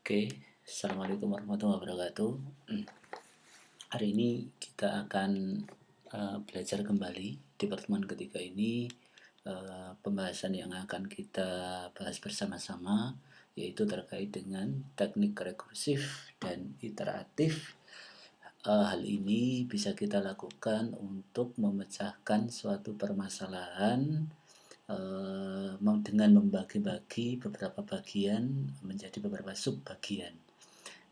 Oke, Assalamualaikum warahmatullahi wabarakatuh. Hari ini kita akan belajar kembali di pertemuan ketiga ini. Pembahasan yang akan kita bahas bersama-sama yaitu terkait dengan teknik rekursif dan iteratif. Hal ini bisa kita lakukan untuk memecahkan suatu permasalahan dengan membagi-bagi beberapa bagian menjadi beberapa subbagian.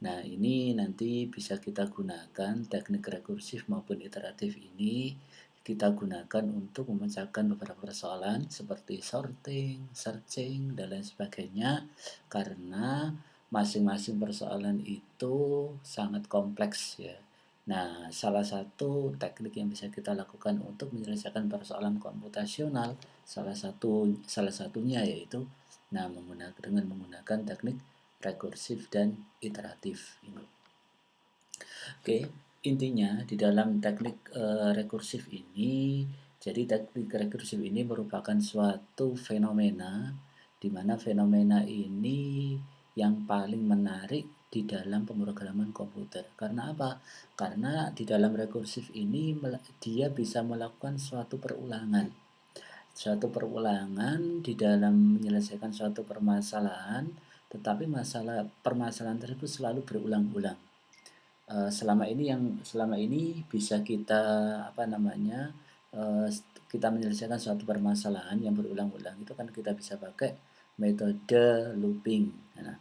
Nah, ini nanti bisa kita gunakan teknik rekursif maupun iteratif ini kita gunakan untuk memecahkan beberapa persoalan seperti sorting, searching, dan lain sebagainya karena masing-masing persoalan itu sangat kompleks ya. Nah, salah satu teknik yang bisa kita lakukan untuk menyelesaikan persoalan komputasional salah satunya yaitu dengan menggunakan teknik rekursif dan iteratif. Oke, intinya di dalam teknik rekursif ini, jadi teknik rekursif ini merupakan suatu fenomena di mana fenomena ini yang paling menarik di dalam pemrograman komputer. Karena apa? Karena di dalam rekursif ini dia bisa melakukan suatu perulangan. Suatu perulangan di dalam menyelesaikan suatu permasalahan, tetapi permasalahan tersebut selalu berulang-ulang. Selama ini bisa kita kita menyelesaikan suatu permasalahan yang berulang-ulang itu kan kita bisa pakai metode looping. Nah,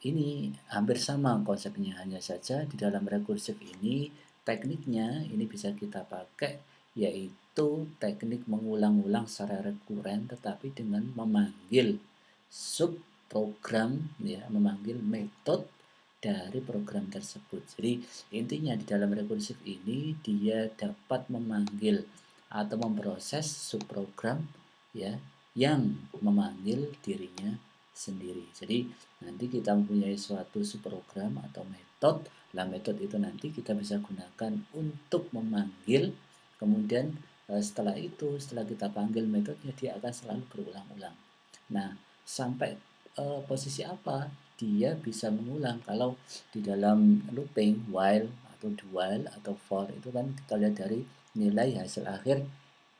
ini hampir sama konsepnya, hanya saja di dalam rekursif ini tekniknya ini bisa kita pakai yaitu teknik mengulang-ulang secara rekuren tetapi dengan memanggil subprogram ya, memanggil metode dari program tersebut. Jadi intinya di dalam rekursif ini dia dapat memanggil atau memproses subprogram ya yang memanggil dirinya sendiri. Jadi nanti kita mempunyai suatu subprogram atau metode. Nah, metode itu nanti kita bisa gunakan untuk memanggil, kemudian setelah kita panggil metodenya dia akan selalu berulang-ulang. Nah, sampai posisi apa dia bisa mengulang? Kalau di dalam looping while atau do while atau for itu kan kita lihat dari nilai hasil akhir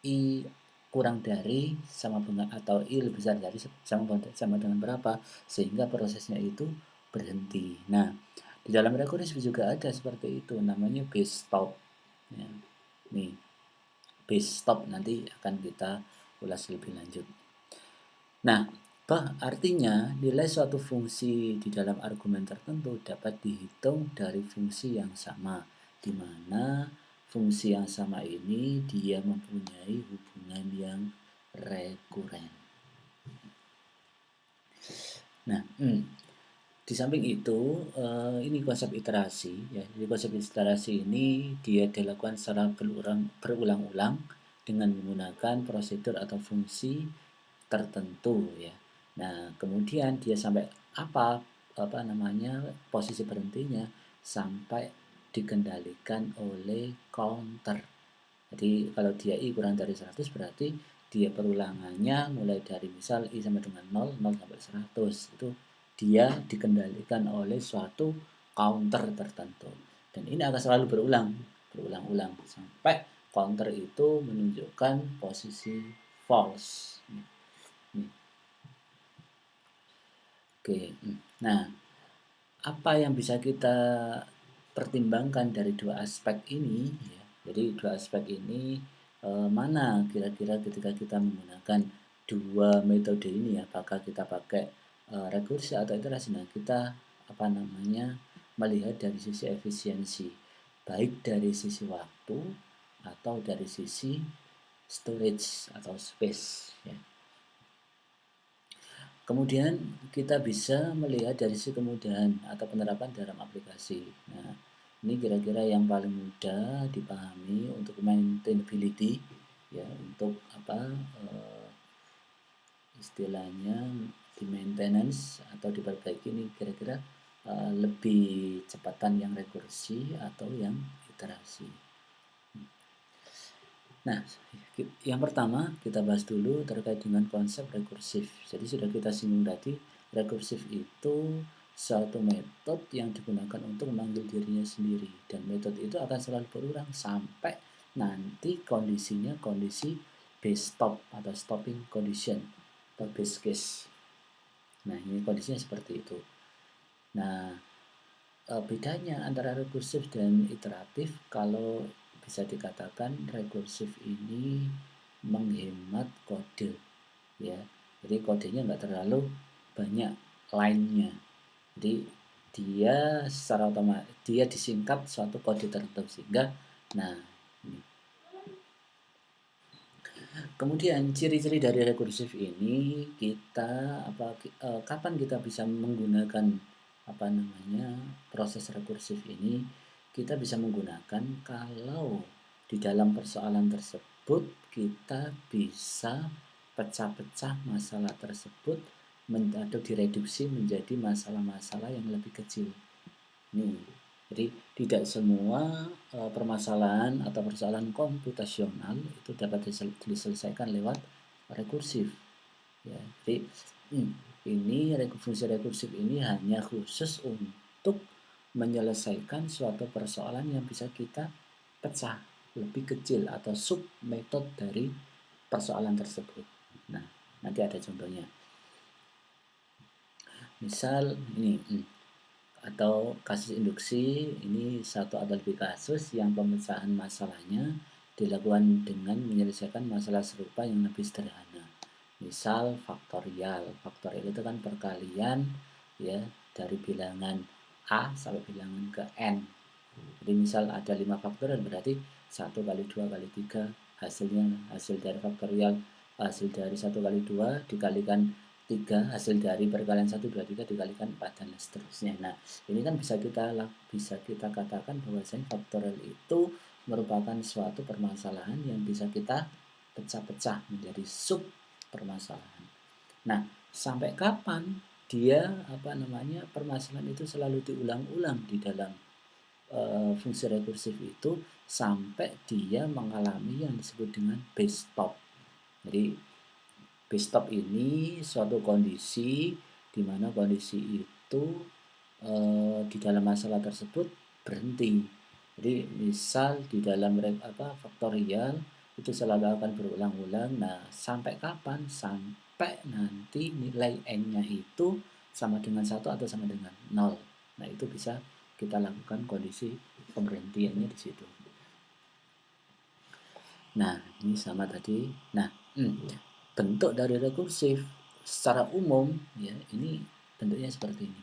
i kurang dari sama dengan atau i lebih besar dari sama dengan berapa sehingga prosesnya itu berhenti. Nah, di dalam rekursif juga ada seperti itu, namanya base stop. Ya. Nih, base stop nanti akan kita ulas lebih lanjut. Nah, artinya nilai suatu fungsi di dalam argumen tertentu dapat dihitung dari fungsi yang sama, di mana fungsi yang sama ini dia mempunyai hubungan yang rekuren. Nah, di samping itu, ini konsep iterasi ya. Jadi konsep iterasi ini dia dilakukan secara berulang-ulang dengan menggunakan prosedur atau fungsi tertentu ya. Nah, kemudian dia sampai posisi berhentinya sampai dikendalikan oleh counter. Jadi kalau dia i kurang dari 100 berarti dia perulangannya mulai dari misal i sama dengan 0, 0 sampai 100 itu dia dikendalikan oleh suatu counter tertentu. Dan ini akan selalu berulang-ulang sampai counter itu menunjukkan posisi false. Oke, nah apa yang bisa kita pertimbangkan dari dua aspek ini ya. Jadi dua aspek ini mana kira-kira ketika kita menggunakan dua metode ini apakah kita pakai rekursi atau iterasi. Nah, kita melihat dari sisi efisiensi baik dari sisi waktu atau dari sisi storage atau space ya. Kemudian kita bisa melihat dari sisi kemudahan atau penerapan dalam aplikasi. Nah, ini kira-kira yang paling mudah dipahami untuk maintainability ya, untuk istilahnya di maintenance atau diperbaiki ini kira-kira lebih cepatan yang rekursi atau yang iterasi. Nah, yang pertama kita bahas dulu terkait dengan konsep rekursif. Jadi sudah kita singgung tadi, rekursif itu suatu metode yang digunakan untuk memanggil dirinya sendiri, dan metode itu akan selalu berulang sampai nanti kondisinya kondisi base stop atau stopping condition atau base case. Nah, ini kondisinya seperti itu. Nah, bedanya antara rekursif dan iteratif, kalau bisa dikatakan rekursif ini menghemat kode, ya. Jadi kodenya nggak terlalu banyak line-nya. Jadi dia secara otomatis dia disingkat suatu kode tertentu, sehingga nah ini. Kemudian ciri-ciri dari rekursif ini kita kapan kita bisa menggunakan proses rekursif ini? Kita bisa menggunakan kalau di dalam persoalan tersebut kita bisa pecah-pecah masalah tersebut atau direduksi menjadi masalah-masalah yang lebih kecil. Nih, jadi tidak semua permasalahan atau persoalan komputasional itu dapat diselesaikan lewat rekursif. Ya, jadi ini fungsi rekursif ini hanya khusus untuk menyelesaikan suatu persoalan yang bisa kita pecah lebih kecil atau sub metode dari persoalan tersebut. Nah, nanti ada contohnya. Misal ini atau kasus induksi, ini satu atau lebih kasus yang pemecahan masalahnya dilakukan dengan menyelesaikan masalah serupa yang lebih sederhana. Misal faktorial. Faktorial itu kan perkalian ya dari bilangan A sampai bilangan ke N. Jadi misal ada 5 faktorial, berarti 1 kali 2 kali 3 hasil dari faktorial, hasil dari 1 kali 2 dikalikan 3, hasil dari perkalian 1, 2, 3 dikalikan 4, dan seterusnya. Nah, ini kan bisa kita katakan bahwasanya faktorial itu merupakan suatu permasalahan yang bisa kita pecah-pecah menjadi sub permasalahan. Nah, sampai kapan dia permasalahan itu selalu diulang-ulang di dalam fungsi rekursif itu sampai dia mengalami yang disebut dengan base stop. Jadi base stop ini suatu kondisi di mana kondisi itu di dalam masalah tersebut berhenti. Jadi misal di dalam faktorial itu selalu akan berulang-ulang. Nah, sampai kapan? Sampai nanti nilai n-nya itu sama dengan 1 atau sama dengan 0. Nah, itu bisa kita lakukan kondisi pemberhentiannya di situ. Nah, ini sama tadi. Nah, bentuk dari rekursif secara umum ya, ini bentuknya seperti ini.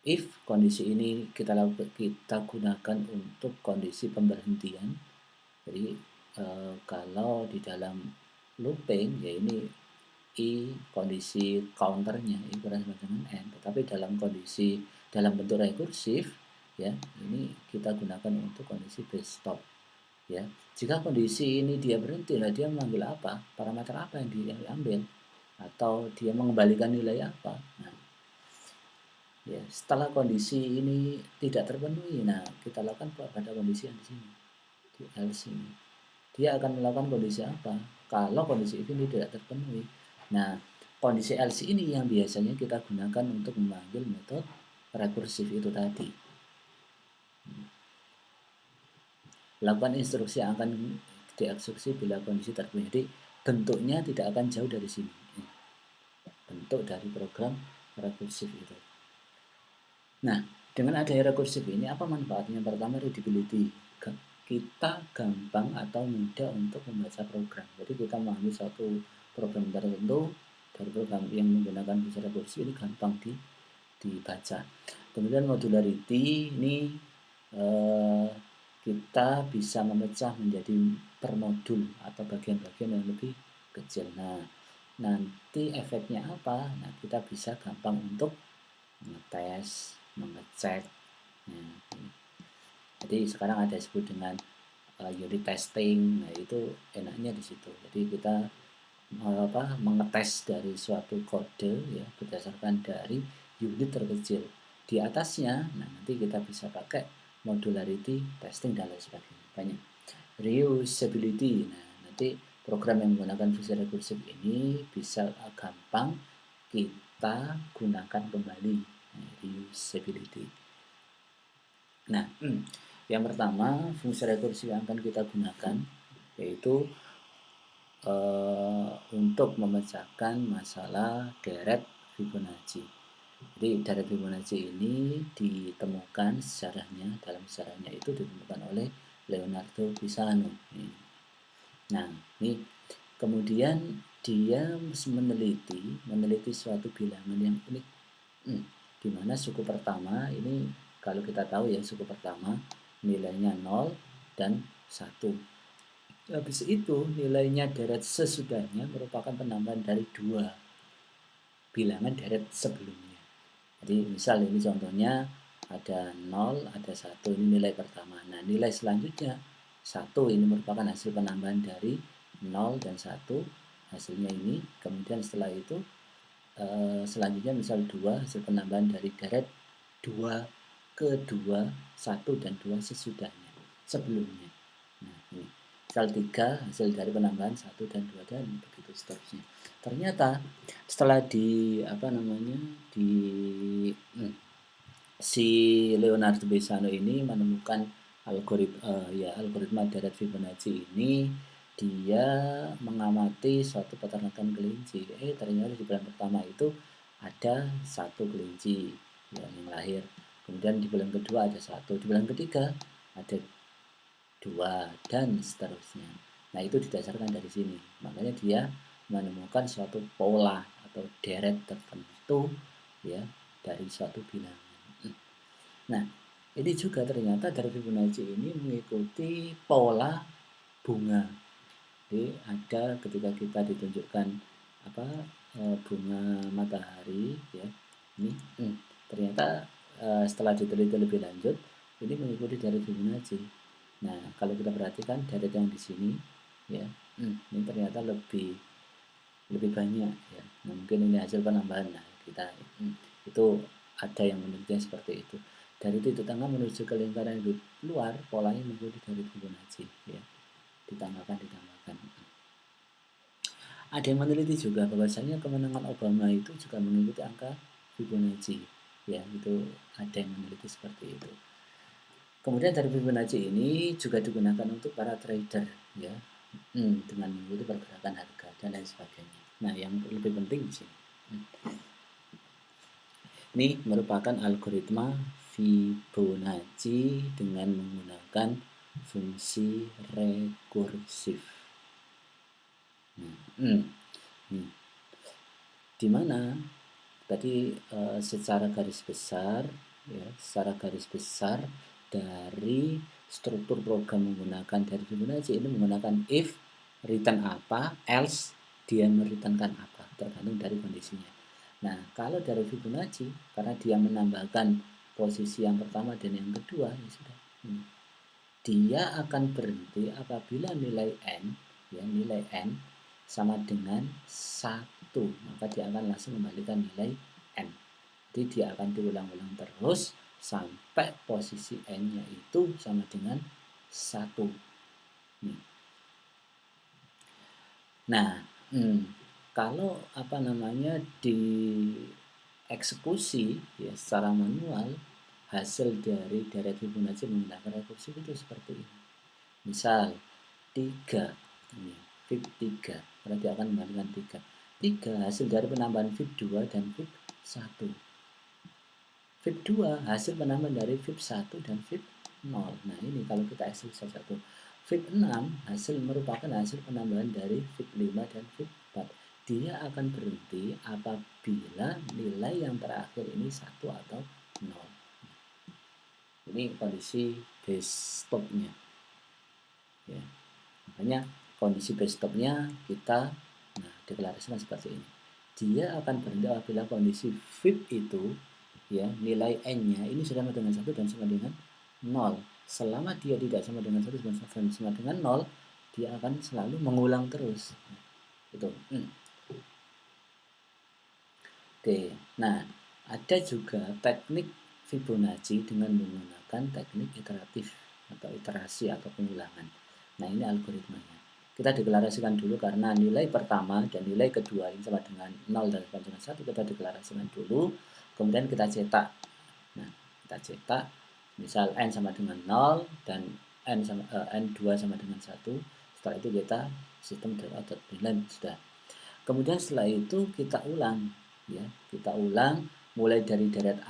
If kondisi ini kita gunakan untuk kondisi pemberhentian. Jadi kalau di dalam looping ya ini I kondisi counternya I kurang sama dengan N, tetapi dalam bentuk rekursif ya ini kita gunakan untuk kondisi base stop ya. Jika kondisi ini dia berhenti, nah dia mengambil apa, parameter apa yang diambil, atau dia mengembalikan nilai apa. Nah, ya setelah kondisi ini tidak terpenuhi, nah kita lakukan pada kondisi yang di sini, di else ini. Dia akan melakukan kondisi apa kalau kondisi ini tidak terpenuhi. Nah, kondisi else ini yang biasanya kita gunakan untuk memanggil metode rekursif itu tadi. Lakukan instruksi yang akan dieksekusi bila kondisi terpenuhi. Jadi bentuknya tidak akan jauh dari sini. Bentuk dari program rekursif itu. Nah, dengan adanya rekursif ini apa manfaatnya? Pertama, readability. Kita gampang atau mudah untuk membaca program. Jadi kita memahami suatu program tertentu dari program yang menggunakan fungsi rekursif ini gampang dibaca. Kemudian modularity ini kita bisa memecah menjadi per modul atau bagian-bagian yang lebih kecil. Nah, nanti efeknya apa? Nah, kita bisa gampang untuk ngetes, mengecek. Nah, jadi sekarang ada disebut dengan unit testing. Nah, itu enaknya di situ. Jadi kita mengetes dari suatu kode ya berdasarkan dari unit terkecil. Di atasnya, nah nanti kita bisa pakai modularity testing dan lain sebagainya. Banyak. Reusability. Nah, nanti program yang menggunakan fungsi rekursif ini bisa gampang kita gunakan kembali, reusability. Nah, yang pertama fungsi rekursif yang akan kita gunakan yaitu untuk memecahkan masalah deret Fibonacci. Jadi deret Fibonacci ini ditemukan dalam sejarahnya itu ditemukan oleh Leonardo Pisano. Nah, ini kemudian dia meneliti suatu bilangan yang unik, di mana suku pertama ini, kalau kita tahu ya, suku pertama nilainya 0 dan 1. Habis itu nilainya deret sesudahnya merupakan penambahan dari 2 bilangan deret sebelumnya. Jadi misal ini contohnya ada 0, ada 1, ini nilai pertama. Nah, nilai selanjutnya 1 ini merupakan hasil penambahan dari 0 dan 1, hasilnya ini. Kemudian setelah itu selanjutnya misal 2, hasil penambahan dari deret 2 ke 2, 1 dan 2 sesudahnya, sebelumnya. Nah, ini misal 3, hasil dari penambahan 1 dan 2 dan begitu seterusnya. Ternyata setelah si Leonardo Pisano ini menemukan algoritma deret Fibonacci ini, dia mengamati suatu peternakan kelinci. Ternyata di bulan pertama itu ada 1 kelinci yang lahir. Kemudian di bulan kedua ada 1, di bulan ketiga ada 2 dan seterusnya. Nah, itu didasarkan dari sini. Makanya dia menemukan suatu pola atau deret tertentu ya dari suatu bilangan. Nah, ini juga ternyata dari Fibonacci ini mengikuti pola bunga. Jadi ada ketika kita ditunjukkan bunga matahari ya. Ini ternyata setelah diteliti lebih lanjut ini mengikuti dari Fibonacci. Nah, kalau kita perhatikan deret yang di sini ya, ini ternyata lebih banyak ya. Nah, mungkin ini hasil penambahan. Nah, kita itu ada yang meneliti seperti itu. Dari titik tengah menuju ke lingkaran yang luar, polanya mengikuti dari Fibonacci ya. Ditambahkan. Ada yang meneliti juga bahwasanya kemenangan Obama itu juga mengikuti angka Fibonacci ya, itu ada yang meneliti seperti itu. Kemudian dari Fibonacci ini juga digunakan untuk para trader ya, dengan mengikuti pergerakan harga dan lain sebagainya. Nah, yang lebih penting di sini, ini merupakan algoritma Fibonacci dengan menggunakan fungsi rekursif. Di mana tadi secara garis besar dari struktur program menggunakan dari Fibonacci ini menggunakan if, return apa, else dia mereturnkan apa, tergantung dari kondisinya. Nah, kalau dari Fibonacci karena dia menambahkan posisi yang pertama dan yang kedua, ya sudah. Dia akan berhenti apabila nilai n sama dengan 1, maka dia akan langsung kembalikan nilai n. Jadi dia akan diulang-ulang terus sampai posisi n-nya itu sama dengan 1. Nah, kalau dieksekusi ya secara manual, hasil dari deret Fibonacci menggunakan rekursif itu seperti ini. Misal 3 ini Fib 3, karena dia akan kembalikan 3 hasil dari penambahan Fib 2 dan Fib 1. Fib 2 hasil penambahan dari Fib 1 dan Fib 0. Nah, ini kalau kita eksekusi satu. Fib 6 merupakan hasil penambahan dari Fib 5 dan Fib 4. Dia akan berhenti apabila nilai yang terakhir ini 1 atau 0. Ini kondisi base stopnya ya. Makanya kondisi base stopnya kita deklarasikan seperti ini. Dia akan berhenti apabila kondisi Fib itu ya, nilai n-nya ini sudah sama dengan 1 dan sama dengan 0. Selama dia tidak sama dengan 1 dan sama dengan 0, dia akan selalu mengulang terus. Itu. Oke. Nah, ada juga teknik Fibonacci dengan menggunakan teknik iteratif atau iterasi atau pengulangan. Nah, ini algoritmanya. kita deklarasikan dulu karena nilai pertama dan nilai kedua ini sama dengan 0 dan sama dengan 1, kita deklarasikan dulu, kemudian kita cetak. Nah, kita cetak, misal N sama dengan 0 dan N2 sama dengan 1, setelah itu kita sistem dot.println sudah. Kemudian setelah itu kita ulang, ya, kita ulang mulai dari deret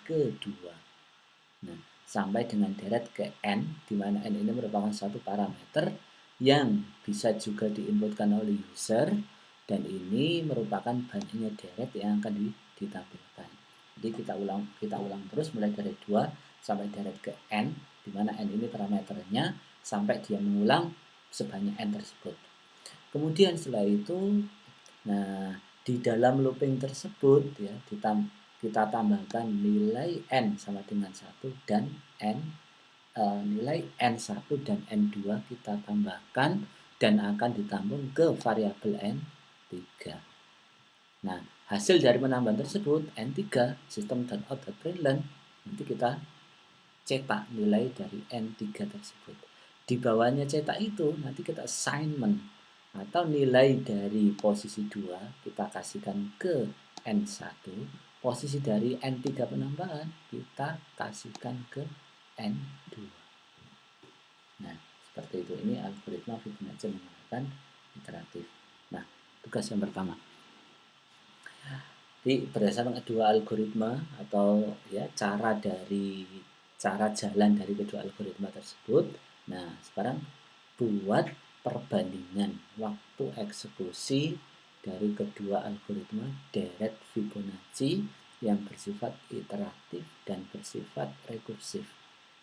kedua. Nah, sampai dengan deret ke N, di mana N ini merupakan satu parameter yang bisa juga diinputkan oleh user, dan ini merupakan banyaknya deret yang akan ditampilkan. Jadi kita ulang terus mulai dari 2 sampai deret ke N, di mana N ini parameternya, sampai dia mengulang sebanyak N tersebut. Kemudian setelah itu, nah di dalam looping tersebut ya kita tambahkan nilai N sama dengan 1 dan nilai N1 dan N2 kita tambahkan dan akan ditampung ke variabel N3. Nah, hasil dari penambahan tersebut N3 system.out.println, nanti kita cetak nilai dari N3 tersebut. Di bawahnya cetak itu nanti kita assignment atau nilai dari posisi 2 kita kasihkan ke N1, posisi dari N3 penambahan kita kasihkan ke N2. Nah, seperti itu. Ini algoritma Fibonacci menggunakan iteratif. Nah, tugas yang pertama. Jadi berdasarkan kedua algoritma atau ya cara jalan dari kedua algoritma tersebut. Nah, sekarang buat perbandingan waktu eksekusi dari kedua algoritma deret Fibonacci yang bersifat iteratif dan bersifat rekursif.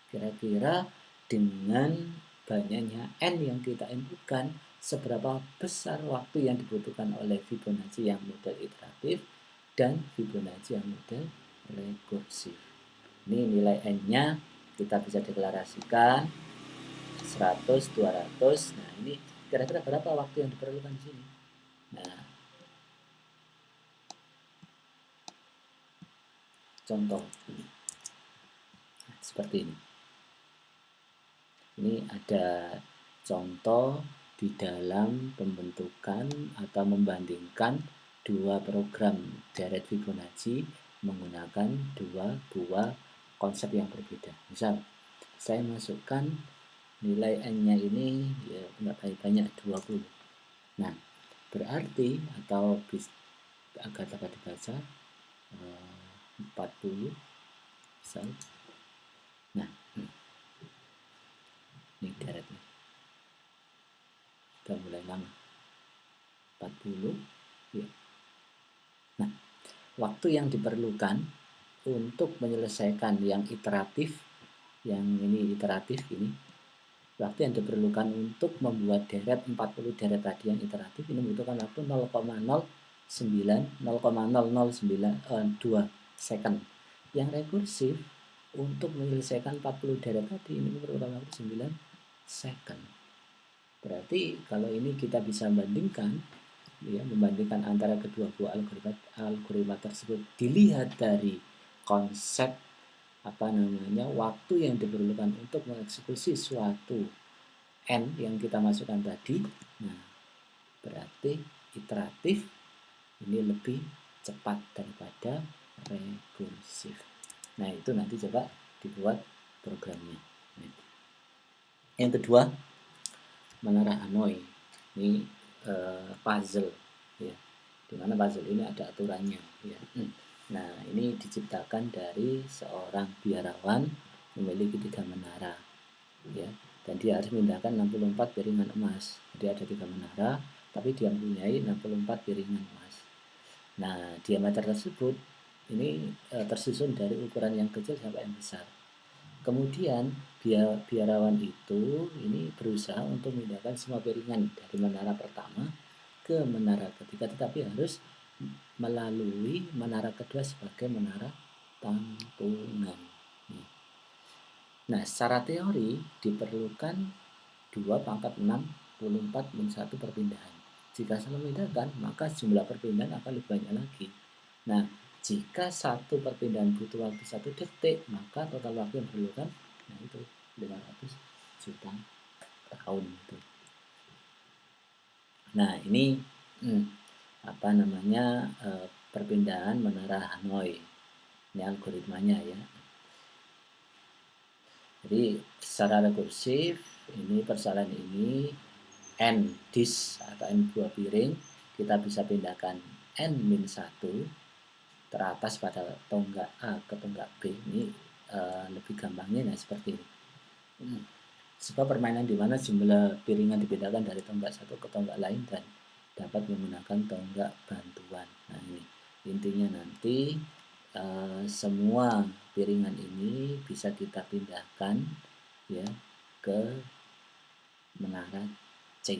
Kira-kira dengan banyaknya N yang kita inputkan, seberapa besar waktu yang dibutuhkan oleh Fibonacci yang model iteratif dan Fibonacci yang model rekursif. Ini nilai N-nya kita bisa deklarasikan 100, 200. Nah, ini kira-kira berapa waktu yang diperlukan di sini? Nah, contoh seperti ini. Ini ada contoh di dalam pembentukan atau membandingkan dua program deret Fibonacci menggunakan dua buah konsep yang berbeda. Misal, saya masukkan nilai N-nya ini ya nggak banyak 20. Nah, berarti atau agar dapat dibaca 40 misal. Nah, ini deretnya sudah mulai lama 40 ya. Nah, waktu yang diperlukan untuk menyelesaikan yang iteratif, yang ini iteratif ini, waktu yang diperlukan untuk membuat deret 40 deret tadi yang iteratif ini membutuhkan waktu 0,009 second. Yang rekursif untuk menyelesaikan 40 deret tadi ini membutuhkan waktu 9 second. Berarti kalau ini kita bisa bandingkan, ya, membandingkan antara kedua buah algoritma tersebut dilihat dari konsep waktu yang diperlukan untuk mengeksekusi suatu N yang kita masukkan tadi. Nah, berarti iteratif ini lebih cepat daripada rekursif. Nah, itu nanti coba dibuat programnya. Yang kedua, menara Hanoi. Ini puzzle, ya. Dimana puzzle ini ada aturannya, ya. Nah, ini diciptakan dari seorang biarawan memiliki 3 menara, ya, dan dia harus memindahkan 64 piringan emas. Jadi ada 3 menara, tapi dia mempunyai 64 piringan emas. Nah, diameter tersebut ini tersusun dari ukuran yang kecil sampai yang besar. Kemudian biarawan itu ini berusaha untuk memindahkan semua piringan dari menara pertama ke menara ketiga, tetapi harus melalui menara kedua sebagai menara tampungan. Nah, secara teori diperlukan 2 pangkat 64 min 1 perpindahan. Jika salah memindahkan, maka jumlah perpindahan akan lebih banyak lagi. Nah, jika satu perpindahan butuh waktu 1 detik, maka total waktu yang diperlukan, nah itu 500 juta tahun itu. Nah ini hmm, apa namanya, perpindahan menara Hanoi. Ini algoritmanya ya. Jadi secara rekursif ini persoalan ini n disk atau n buah piring kita bisa pindahkan n min 1 teratas pada tonggak A ke tonggak B. Ini lebih gampangnya nah seperti ini. Sebuah permainan di mana jumlah piringan dipindahkan dari tonggak satu ke tonggak lain dan dapat menggunakan tonggak bantuan. Nah ini intinya nanti semua piringan ini bisa kita pindahkan ya ke menara C.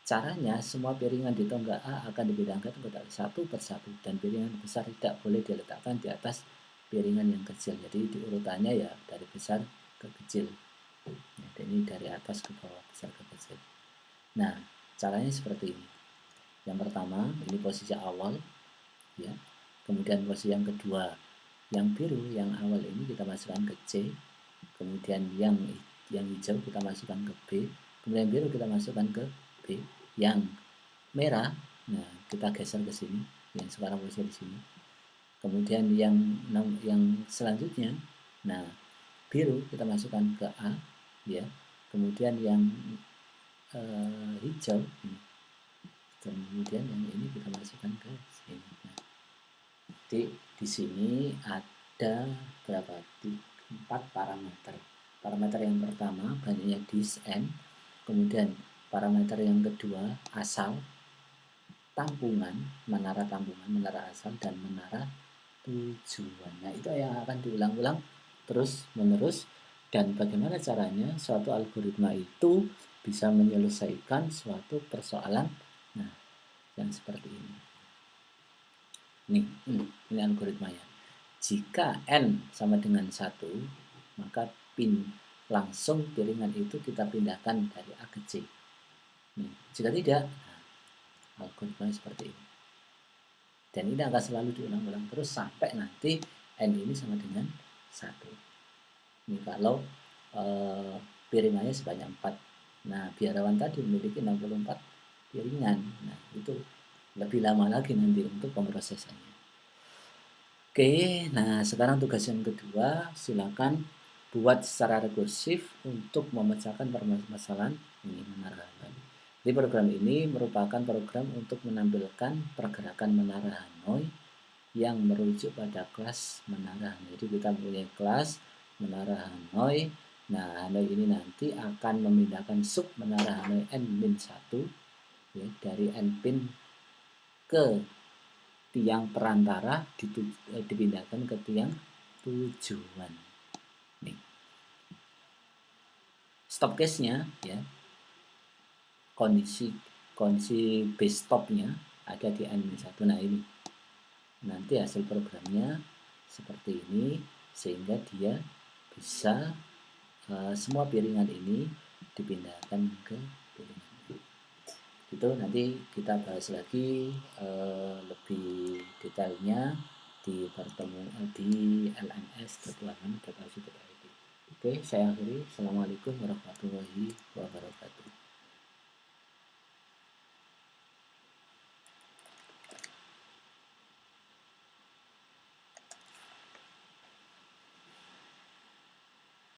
Caranya semua piringan di tonggak A akan dipindahkan ke satu persatu dan piringan besar tidak boleh diletakkan di atas piringan yang kecil. Jadi diurutannya ya dari besar ke kecil. Ya, ini dari atas ke bawah, besar ke kecil. Nah, caranya seperti ini. Yang pertama, ini posisi awal, ya. Kemudian posisi yang kedua, yang biru, yang awal ini kita masukkan ke C. Kemudian yang hijau kita masukkan ke B. Kemudian biru kita masukkan ke B. Yang merah, nah kita geser ke sini. Yang sekarang posisi di sini. Kemudian yang selanjutnya, nah biru kita masukkan ke A, ya. Kemudian yang hijau, kemudian yang ini kita masukkan ke sini. Nah, jadi di sini ada berapa? 4 parameter. Parameter yang pertama banyaknya disk n, kemudian parameter yang kedua asal, tampungan, menara tampungan, menara asal, dan menara tujuan. Nah itu yang akan diulang-ulang terus menerus. Dan bagaimana caranya suatu algoritma itu bisa menyelesaikan suatu persoalan, nah yang seperti ini. Ini algoritmanya. Jika n sama dengan 1, maka langsung piringan itu kita pindahkan dari A ke C. Jika tidak, nah, algoritmanya seperti ini. Dan ini akan selalu diulang-ulang terus sampai nanti n ini sama dengan 1. Ini kalau piringannya sebanyak 4. Nah, biarawan tadi memiliki 64 piringan. Nah, itu lebih lama lagi nanti untuk pemrosesannya. Oke, nah sekarang tugas yang kedua, silakan buat secara rekursif untuk memecahkan permasalahan ini menara Hanoi. Jadi program ini merupakan program untuk menampilkan pergerakan menara Hanoi yang merujuk pada kelas menara Hanoi. Jadi kita punya kelas menara Hanoi. Nah, Hanoi ini nanti akan memindahkan sub menara Hanoi n-1 ya, dari n pin ke tiang perantara dipindahkan ke tiang tujuan. Nih. Stop case-nya ya. Kondisi base stopnya ada di n-1. Nah, ini. Nanti hasil programnya seperti ini sehingga dia bisa semua piringan ini dipindahkan ke piringan ini. Itu nanti kita bahas lagi lebih detailnya di pertemuan di LMS tertuangan.ac.id. Oke, saya akhiri. Assalamualaikum warahmatullahi wabarakatuh.